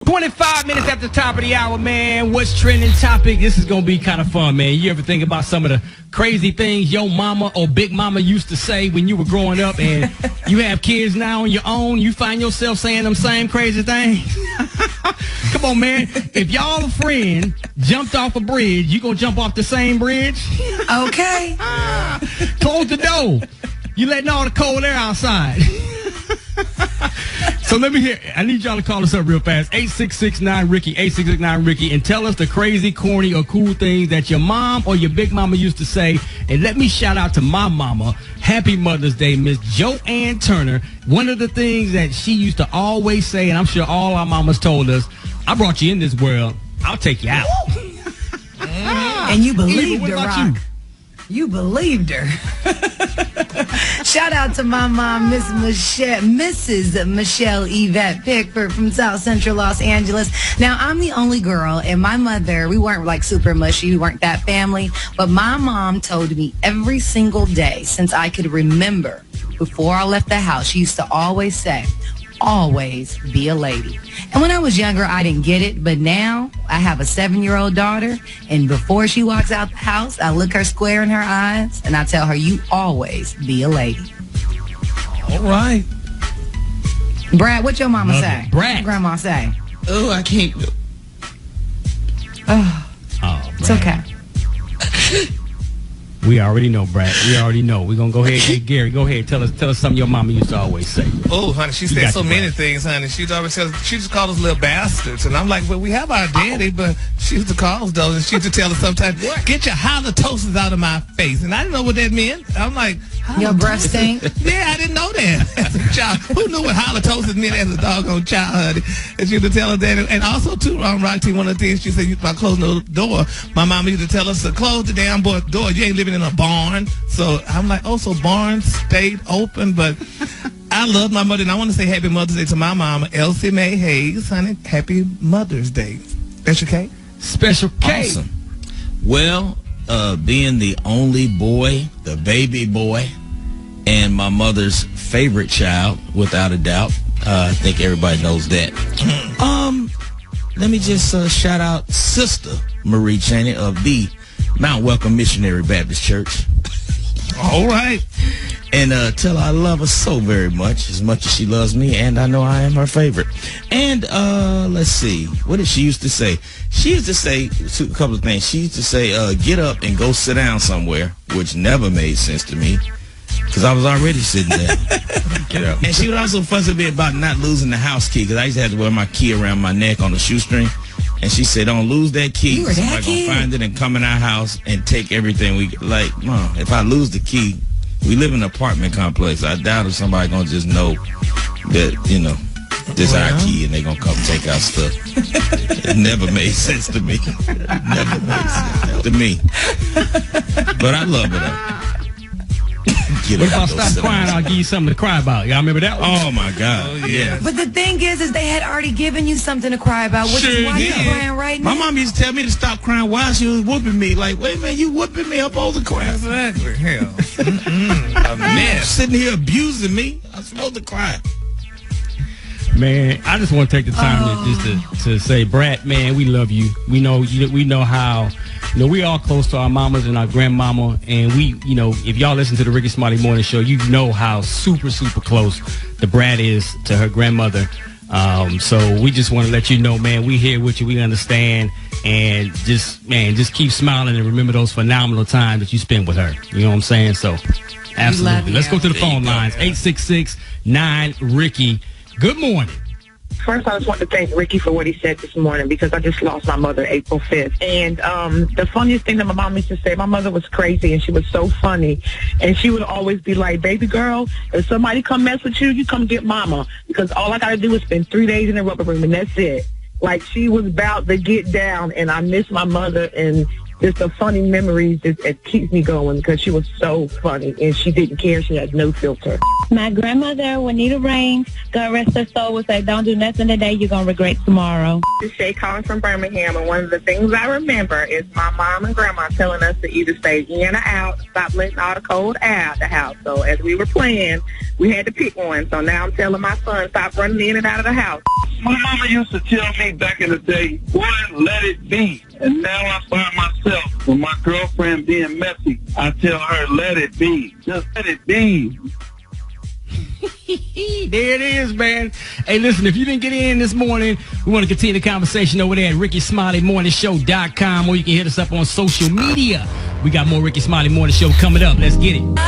25 minutes at the top of the hour, man. What's trending topic? This is going to be kind of fun, man. You ever think about some of the crazy things your mama or big mama used to say when you were growing up, and you have kids now on your own, you find yourself saying them same crazy things? Come on, man. If y'all a friend jumped off a bridge, you going to jump off the same bridge? Okay. Close the door. You letting all the cold air outside. So let me hear. I need y'all to call us up real fast. 866-9-RICKY, 866-9-RICKY, and tell us the crazy, corny, or cool things that your mom or your big mama used to say. And let me shout out to my mama. Happy Mother's Day, Miss Joanne Turner. One of the things that she used to always say, and I'm sure all our mamas told us, I brought you in this world, I'll take you out. And you believed her, Rock. You believed her. Shout out to my mom, Mrs. Michelle Yvette Pickford from South Central Los Angeles. Now, I'm the only girl, and my mother, we weren't like super mushy. We weren't that family. But my mom told me every single day since I could remember, before I left the house, she used to always say, always be a lady. And when I was younger, I didn't get it, but now I have a 7-year-old daughter, and before she walks out the house, I look her square in her eyes, and I tell her, you always be a lady. All right. Brad, what your mama say? Brad. What grandma say? Oh, I can't. Oh, it's okay. We already know, Brad. We already know. We're going to go ahead. Hey, Gary, go ahead. Tell us something your mama used to always say. Oh, honey, she said so many things, honey. She'd always tell us, she just called us little bastards. And I'm like, well, we have our daddy, but she used to call us those. And she used to tell us sometimes, get your halitosis out of my face. And I didn't know what that meant. I'm like, your breast stink? Yeah, I didn't know that as a child. Who knew what halitosis meant as a doggone child, honey? And she used to tell us that. And also, too, Rocky, one of the things she said, by closing the door, my mama used to tell us to close the damn door. You ain't living in a barn. So I'm like, oh, so barns stayed open. But I love my mother. And I want to say happy Mother's Day to my mama, Elsie Mae Hayes, honey. Happy Mother's Day. Special K? Special K. Awesome. Well, being the only boy, the baby boy, and my mother's favorite child, without a doubt. I think everybody knows that. Let me just shout out Sister Marie Chaney of the Mount Welcome Missionary Baptist Church. All right. And tell her I love her so very much as she loves me, and I know I am her favorite. And let's see, what did she used to say? She used to say a couple of things. She used to say, get up and go sit down somewhere, which never made sense to me, because I was already sitting there. Get up. And she would also fuss a bit about not losing the house key, because I used to have to wear my key around my neck on a shoestring. And she said, don't lose that key. Somebody's going to find it and come in our house and take everything we get. Like, Mom, if I lose the key, we live in an apartment complex. I doubt if somebody going to just know that, this is our key and they're going to come take our stuff. It never made sense to me. It never made sense to me. But I love it, though. What if I stop crying, I'll give you something to cry about? Y'all remember that one? Oh, my God. Oh, yeah. But the thing is they had already given you something to cry about, which is why you're crying right now. My mom used to tell me to stop crying while she was whooping me. Like, wait a minute, you whooping me? I'm supposed to cry. Exactly. Hell. A mess. Sitting here abusing me. I'm supposed to cry. Man, I just want to take the time to say, Brad, man, we love you. We know how, we all close to our mamas and our grandmama, and we, if y'all listen to the Rickey Smiley Morning Show, you know how super, super close the Brad is to her grandmother. So we just want to let you know, man, we here with you. We understand, and just keep smiling and remember those phenomenal times that you spent with her. You know what I'm saying? So, absolutely. Let's go to the phone lines. 866-9-RICKY. Good morning. First, I just want to thank Rickey for what he said this morning, because I just lost my mother April 5th. And the funniest thing that my mom used to say, my mother was crazy and she was so funny. And she would always be like, baby girl, if somebody come mess with you, you come get mama. Because all I got to do is spend 3 days in the rubber room and that's it. Like, she was about to get down, and I miss my mother. And just the funny memories. It keeps me going because she was so funny and she didn't care. She had no filter. My grandmother, Juanita Raines, God rest her soul, would say, don't do nothing today, you're going to regret tomorrow. This is Shay calling from Birmingham, and one of the things I remember is my mom and grandma telling us to either stay in or out, stop letting all the cold air out the house. So as we were playing, we had to pick one. So now I'm telling my son, stop running in and out of the house. My mama used to tell me back in the day, boy, let it be. And now I find myself, with my girlfriend being messy, I tell her, let it be. Just let it be. There it is, man. Hey, listen, if you didn't get in this morning, we want to continue the conversation over there at RickySmileyMorningShow.com, or you can hit us up on social media. We got more Rickey Smiley Morning Show coming up. Let's get it.